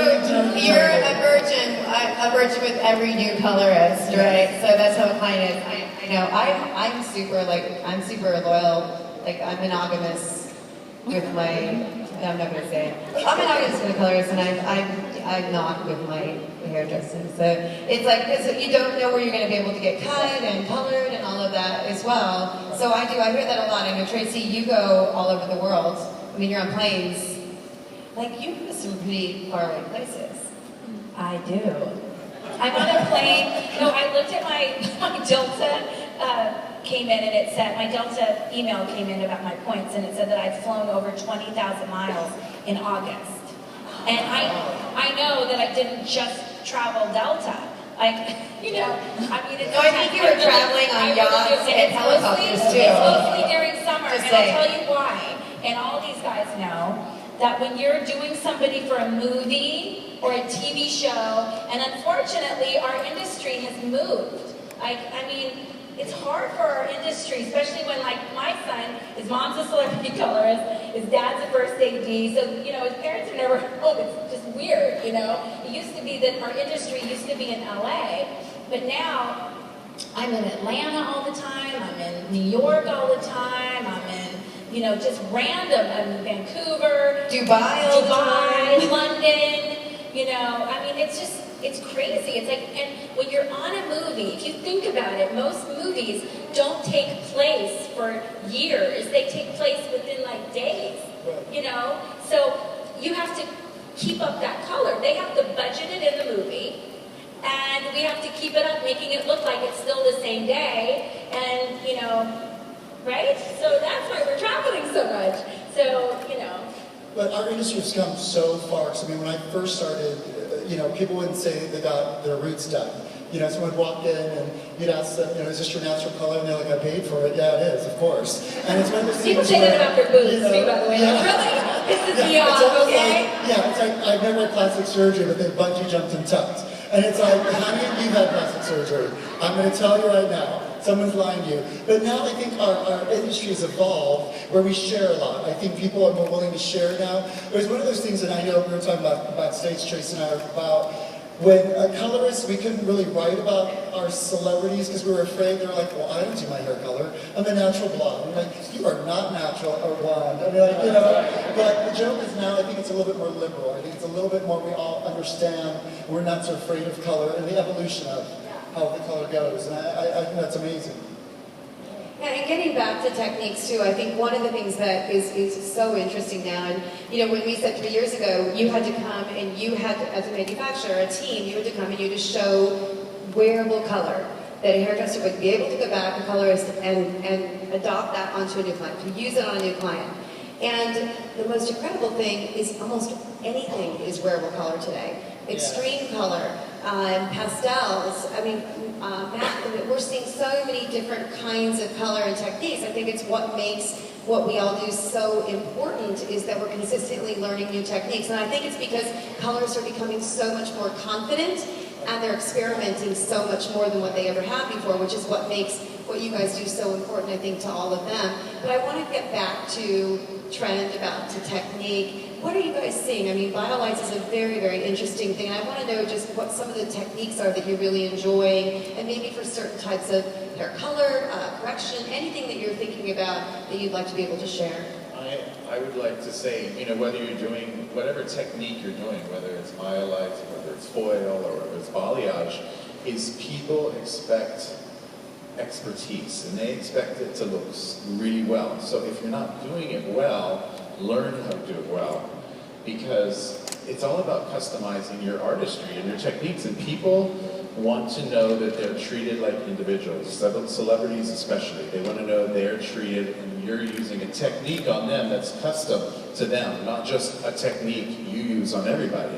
you're a virgin with every new colorist, right? So that's how a client is. I know. I'm super loyal. Like, I'm monogamous with my. I'm not going to say it. I'm monogamous with the colorist, and I'm not with my hairdressers. So it's like, because you don't know where you're going to be able to get cut and colored and all of that as well. So I hear that a lot. I know, Tracy, you go all over the world. I mean, you're on planes. Like, you go to some pretty faraway places. I do. I'm on a plane. No, I looked at my Delta came in and it said, my Delta email came in about my points and it said that I'd flown over 20,000 miles in August. And I know that I didn't just travel Delta. Like, you know, I mean, it's... No, I think you were traveling on yachts and helicopters too. It's mostly during summer, Just and I'll saying. tell you why. And all these guys know that when you're doing somebody for a movie or a TV show, and unfortunately our moved. Like, I mean, it's hard for our industry, especially when, like, my son, his mom's a celebrity colorist, his dad's a first AD, so, you know, his parents are never home. It's just weird, you know? It used to be that our industry used to be in LA, but now I'm in Atlanta all the time, I'm in New York all the time, I'm in, you know, just random. I'm in Vancouver, Dubai all the time. London, you know, I mean, it's just, it's crazy. It's like, and when you're on a movie, if you think about it, most movies don't take place for years. They take place within like days, you know? So you have to keep up that color. They have to budget it in the movie, and we have to keep it up, making it look like it's still the same day, and, you know, right? So that's why we're traveling so much. So, you know. But our industry has come so far. Because, I mean, when I first started, you know, people wouldn't say they got their roots done. You know, someone would walk in and you'd ask them, you know, is this your natural color? And they're like, I paid for it. Yeah, it is, of course. And it's one of those things. People say that about their boobs, you know, too, by the way. Yeah. Really? This is Yeah, it's almost okay? like, yeah, it's like, I've never had plastic surgery, but they bungee jumped and tucked. And it's like, how many of you had plastic surgery? I'm going to tell you right now. Someone's lying to you. But now I think our industry has evolved where we share a lot. I think people are more willing to share now. There's one of those things that I know we were talking about backstage, Tracy and I, about when colorists, we couldn't really write about our celebrities because we were afraid. They were like, well, I don't do my hair color. I'm a natural blonde. I'm like, you are not natural or blonde. I mean, like, you know, but the joke is now I think it's a little bit more liberal. I think it's a little bit more we all understand. We're not so afraid of color and the evolution of how the color goes, and I think that's amazing. Yeah, and getting back to techniques too, I think one of the things that is so interesting now, and you know, when we said 3 years ago, you had to come and you had to, as a manufacturer, a team, you had to come and you had to show wearable color, that a hairdresser would be able to go back, a colorist, and adopt that onto a new client, to use it on a new client. And the most incredible thing is almost anything is wearable color today. Extreme color, pastels, I mean, we're seeing so many different kinds of color and techniques. I think it's what makes what we all do so important is that we're consistently learning new techniques. And I think it's because colorists are becoming so much more confident and they're experimenting so much more than what they ever have before, which is what makes what you guys do so important, I think, to all of them. But I want to get back to trend, to technique. What are you guys seeing? I mean, BioLights is a very, very interesting thing. And I want to know just what some of the techniques are that you're really enjoying, and maybe for certain types of hair color, correction, anything that you're thinking about that you'd like to be able to share. I would like to say, you know, whether you're doing, whatever technique you're doing, whether it's BioLights, whether it's foil, or whether it's balayage, is people expect expertise, and they expect it to look really well. So if you're not doing it well, learn how to do it well, because it's all about customizing your artistry and your techniques, and people want to know that they're treated like individuals, celebrities especially. They want to know they're treated and you're using a technique on them that's custom to them, not just a technique you use on everybody.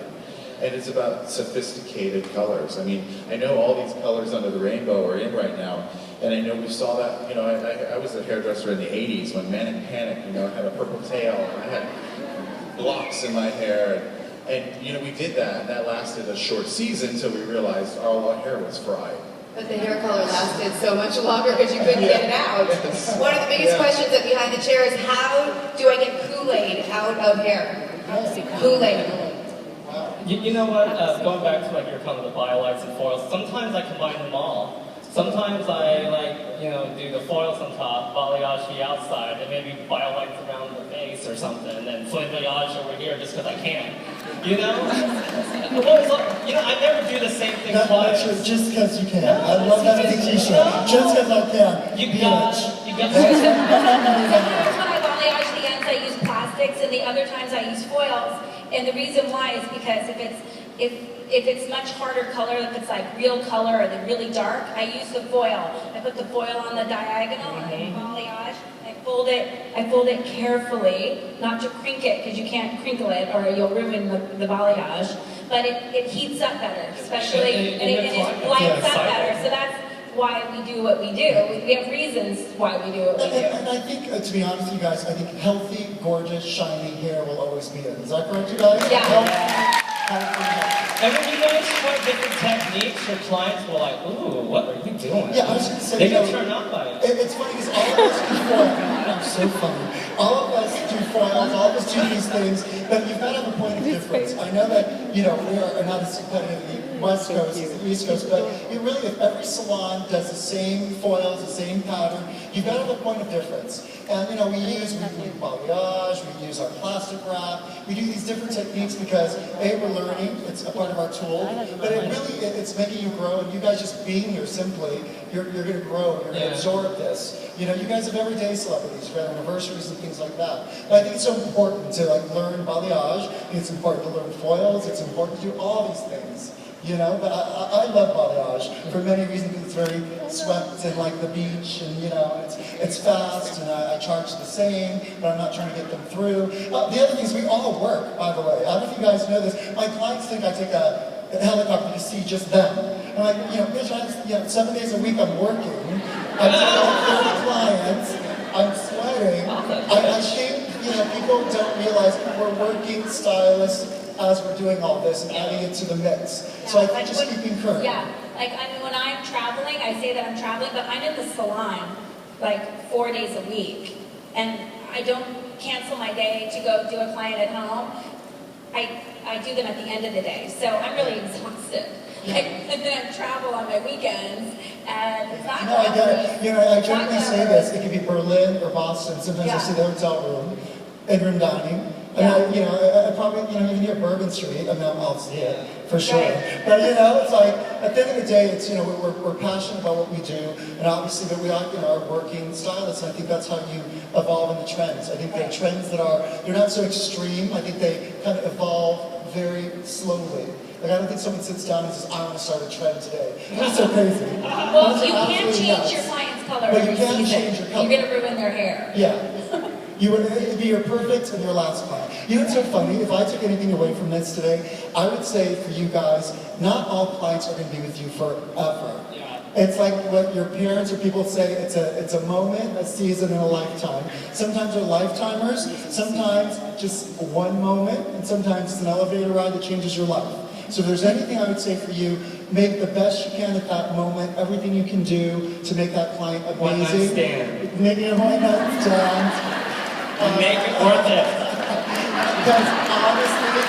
And it's about sophisticated colors. I mean, I know all these colors under the rainbow are in right now, and I know we saw that, you know, I was a hairdresser in the 80s when Manic Panic, you know, had a purple tail, and I had blocks in my hair, and you know, we did that, and that lasted a short season until we realized our hair was fried. But the hair color lasted so much longer because you couldn't get it out. One of the biggest questions that behind the chair is, how do I get Kool-Aid out of hair? Kool-Aid. You know what, going back to like your comment of the BioLights and foils, sometimes I combine them all. Sometimes I like, you know, do the foils on top, balayage the outside, and maybe BioLights around the face or something, and then flamboyage over here just because I can. You know? You know, I never do the same thing twice. That's just because you can. No, I love that as a t-shirt. Just because I can. You got Sometimes when I balayage the ends, I use plastics, and the other times I use foils. And the reason why is because if it's much harder color, if it's like real color or the really dark, I use the foil. I put the foil on the diagonal, I balayage, I fold it carefully, not to crink it, because you can't crinkle it or you'll ruin the balayage. But it heats up better, especially, and it lights up better. So that's why we do what we do. We have reasons why we do what we do. And I think, to be honest with you guys, I think healthy, gorgeous, shiny hair will always be in. Is that correct, you guys? Yeah. And when you guys try different techniques, your clients were like, ooh, what are you doing? Yeah, I was going to say, they get turned on by it. It's funny because all of us do foils. I'm so funny. All of us do foils, all of us do these things, but you've got to have a point of difference. I know that, we are not as competitive in the West Coast as the East Coast, but really, if every salon does the same foils, the same pattern, you've got to have a point of difference. And, we use balayage, we use our plastic wrap, we do these different techniques because, A, we're learning, it's a part of our tool, but it's making you grow, and you guys just being here simply, you're going to grow, you're going to absorb this. You guys have everyday celebrities, you have anniversaries and things like that. But I think it's so important to learn balayage, it's important to learn foils, it's important to do all these things. But I love balayage for many reasons. It's very swept and like the beach, and it's fast, and I charge the same, but I'm not trying to get them through. The other thing is we all work, by the way. I don't know if you guys know this. My clients think I take a helicopter to see just them. And bitch, 7 days a week I'm working. I'm taking 30 clients. I'm sweating. I think people don't realize we're working stylists as we're doing all this and adding it to the mix. Yeah, So I think just keeping current. Yeah, when I'm traveling, I say that I'm traveling, but I'm in the salon 4 days a week. And I don't cancel my day to go do a client at home. I do them at the end of the day. So I'm really exhausted. And then I travel on my weekends, and it's not No, I get it. I generally say this. It could be Berlin or Boston. Sometimes I see the hotel room, in-room dining. And I probably, even here Bourbon Street, I'll see it, for sure. Right. But, it's like, at the end of the day, it's, we're passionate about what we do, and obviously that we are working stylists, and I think that's how you evolve in the trends. I think they're trends that they're not so extreme. I think they kind of evolve very slowly. I don't think someone sits down and says, I want to start a trend today. That's so crazy. Well, you can't change your client's color every season. You can change your color. You're going to ruin their hair. Yeah. It'd be your perfect and your last client. It's so funny, if I took anything away from this today, I would say for you guys, not all clients are going to be with you forever. Yeah. It's like what your parents or people say, it's a moment, a season, and a lifetime. Sometimes they're lifetimers, sometimes just one moment, and sometimes it's an elevator ride that changes your life. So if there's anything I would say for you, make the best you can at that moment, everything you can do to make that client amazing. One-night stand. Making a one-night stand. Make it worth it. Because honestly,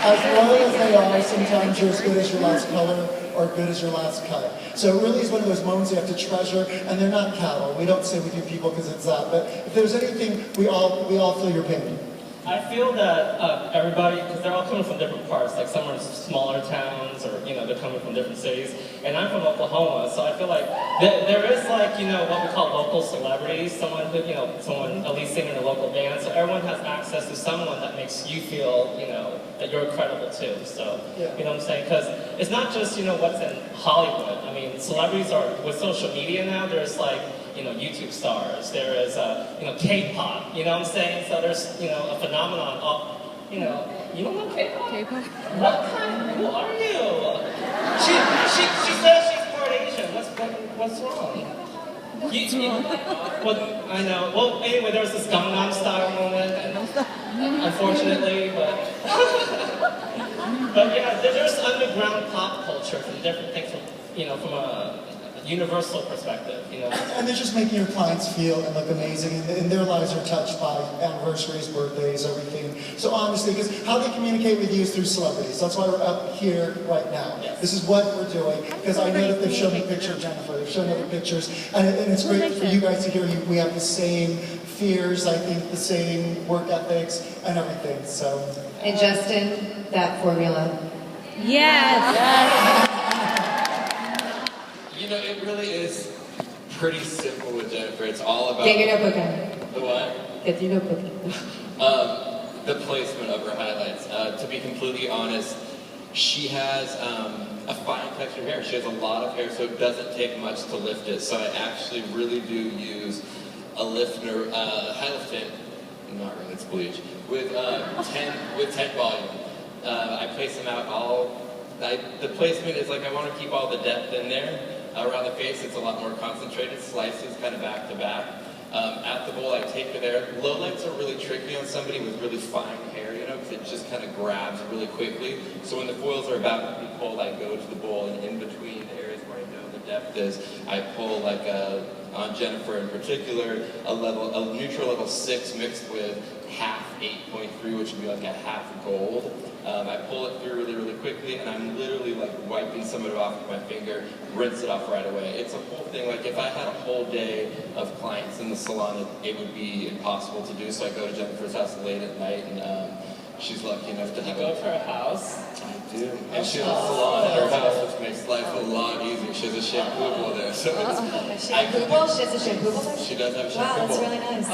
as loyal as they are, sometimes you're as good as your last color or good as your last cut. So it really is one of those moments you have to treasure, and they're not cattle. We don't say with you people because it's that. But if there's anything, we all feel your pain. I feel that everybody, because they're all coming from different parts, some are smaller towns, or they're coming from different cities, and I'm from Oklahoma, so I feel like there is what we call local celebrities, someone a lead singer in a local band, so everyone has access to someone that makes you feel that you're credible too. So you know what I'm saying? Because it's not just what's in Hollywood. I mean, celebrities are with social media now. There's YouTube stars, there is, K-pop, you know what I'm saying? So there's, a phenomenon of, you don't know K-pop? K-pop? Who are you? She says she's part Asian. What's wrong? Well, I know. Well, anyway, there was this Gangnam Style moment, and unfortunately, but yeah, there's underground pop culture from different things, from a universal perspective, And they're just making your clients feel and look amazing, and their lives are touched by anniversaries, birthdays, everything. So honestly, because how they communicate with you is through celebrities. That's why we're up here right now. Yes. This is what we're doing, because I know that they've shown me a picture of Jennifer, they've shown other pictures, and it's great for you guys to hear we have the same fears, I think, the same work ethics, and everything, so. And Justin, that formula. Yes. It really is pretty simple with Jennifer. It's all about... Get your notebook out. The what? Get your notebook out. The placement of her highlights. To be completely honest, she has a fine textured hair. She has a lot of hair, so it doesn't take much to lift it. So I actually really do use a lifter, high lift tint, not really, it's bleach, with 10 volume. I place them out the placement is I want to keep all the depth in there. Around the face, it's a lot more concentrated, slices kind of back to back. At the bowl, I taper there. Lowlights are really tricky on somebody with really fine hair, because it just kind of grabs really quickly. So when the foils are about to be pulled, I go to the bowl, and in between the areas where I know the depth is, I pull like on Jennifer in particular, a neutral level 6 mixed with half 8.3, which would be like a half gold. I pull it through really, really quickly, and I'm literally like wiping some of it off with my finger, rinse it off right away. It's a whole thing. Like if I had a whole day of clients in the salon, it would be impossible to do. So I go to Jennifer's house late at night, and she's lucky enough to have Go to her house. I do. And she has a salon at her house, which makes life a lot easier. She has a shampoo bowl there, so it's... Shampoo bowl? She has a shampoo bowl? She does have a shampoo Wow, that's bowl. really nice.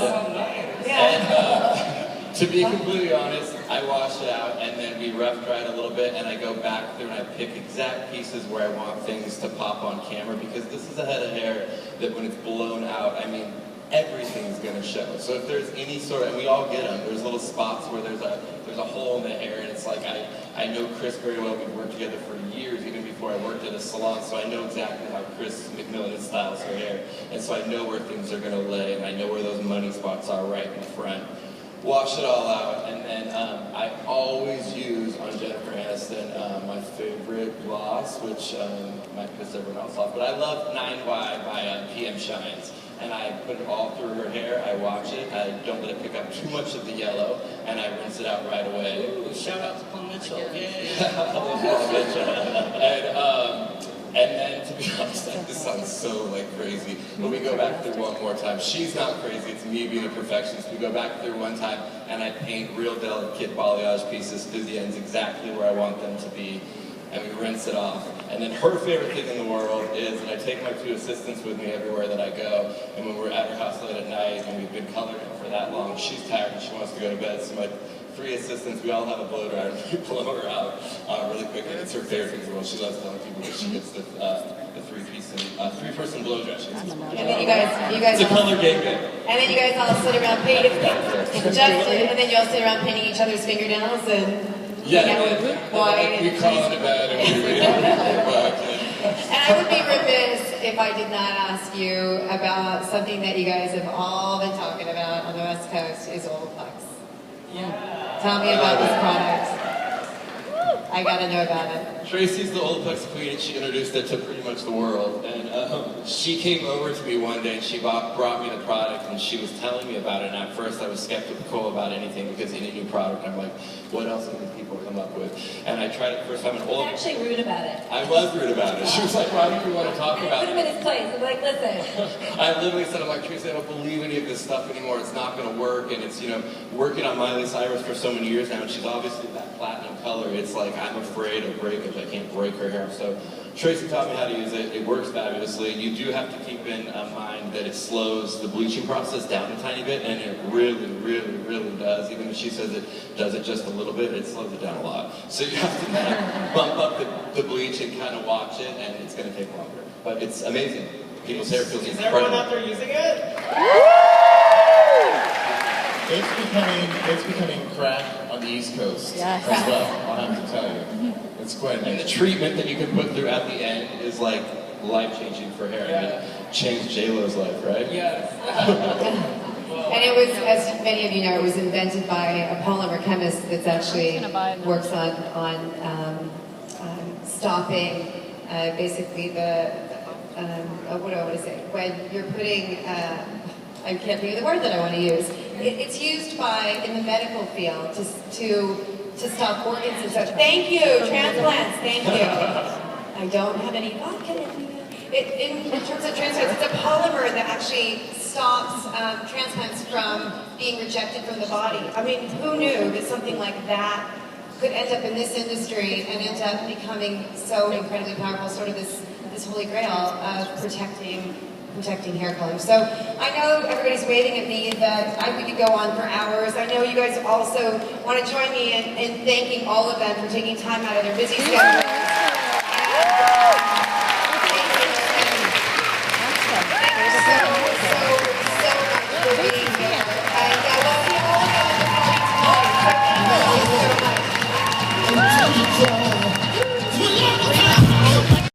Yeah. And to be completely honest, I wash it out and then we rough dry it a little bit, and I go back through and I pick exact pieces where I want things to pop on camera, because this is a head of hair that when it's blown out, I mean, everything's gonna show. So if there's any sort of, and we all get them, there's little spots where there's a hole in the hair, and it's like, I know Chris very well. We've worked together for years, even before I worked at a salon, so I know exactly how Chris McMillan styles her hair. And so I know where things are gonna lay, and I know where those money spots are right in the front. Wash it all out, and then I always use on Jennifer Aniston my favorite gloss, which might piss everyone else off, but I love 9Y by PM Shines. And I put it all through her hair, I wash it, I don't let it pick up too much of the yellow, and I rinse it out right away. Ooh, shout out to Paul Mitchell. Yay. I love Paul Mitchell. And then, to be honest, this sounds so like crazy, but we go back through one more time. She's not crazy, it's me being a perfectionist. We go back through one time, and I paint real delicate balayage pieces through the ends exactly where I want them to be, and we rinse it off. And then her favorite thing in the world is that I take my 2 assistants with me everywhere that I go, and when we're at her house late at night and we've been coloring for that long, she's tired and she wants to go to bed, so my 3 assistants, we all have a blow dryer, and we blow her out really quick, and it's her favorite thing in the world. She loves telling people that she gets the 3-person blow dryer. And then you guys It's a color game. And then you guys all sit around painting, and then you all sit around painting each other's fingernails and We crawl into bed and we read a book. And I would be remiss if I did not ask you about something that you guys have all been talking about on the West Coast is Olaplex. Yeah. Tell me about this product. I gotta know about it. Tracy's the Olaplex queen, and she introduced it to pretty much the world. And she came over to me one day and she brought me the product, and she was telling me about it. And at first I was skeptical about anything, because any new product, I'm like, what else can these people come up with? And I tried it the first time, and I was actually rude about it. I was rude about it. She was like, why do you want to talk I about put him it? in his place. I'm like, listen. I literally said, I'm like, Tracy, I don't believe any of this stuff anymore. It's not going to work. And it's, working on Miley Cyrus for so many years now, and she's obviously that platinum color. It's like, I'm afraid of breakage. I can't break her hair. So Tracy taught me how to use it. It works fabulously. You do have to keep in mind that it slows the bleaching process down a tiny bit, and it really, really, really does. Even if she says it does it just a little bit, it slows it down a lot. So you have to kind of bump up the bleach and kind of watch it, and it's going to take longer. But it's amazing. People's hair feels Is incredible. everyone out there using it? It's becoming crack on the East Coast Yes. as well, I'll have to tell you. It's quite And the amazing. treatment that you can put through at the end is like life-changing for hair. I mean, it changed J-Lo's life, right? Yes. And it was, as many of you know, it was invented by a polymer chemist that actually works on stopping basically what do I want to say? When you're putting, I can't think of the word that I want to use. It's used in the medical field to stop organs and such. Thank you, transplants. Thank you. I don't have any. Oh, in terms of transplants, it's a polymer that actually stops transplants from being rejected from the body. I mean, who knew that something like that could end up in this industry and end up becoming so incredibly powerful, sort of this holy grail of protecting hair color. So I know everybody's waving at me that we could go on for hours. I know you guys also want to join me in thanking all of them for taking time out of their busy schedules. Thank you so much for being here. And I love you all again. Thank you so much.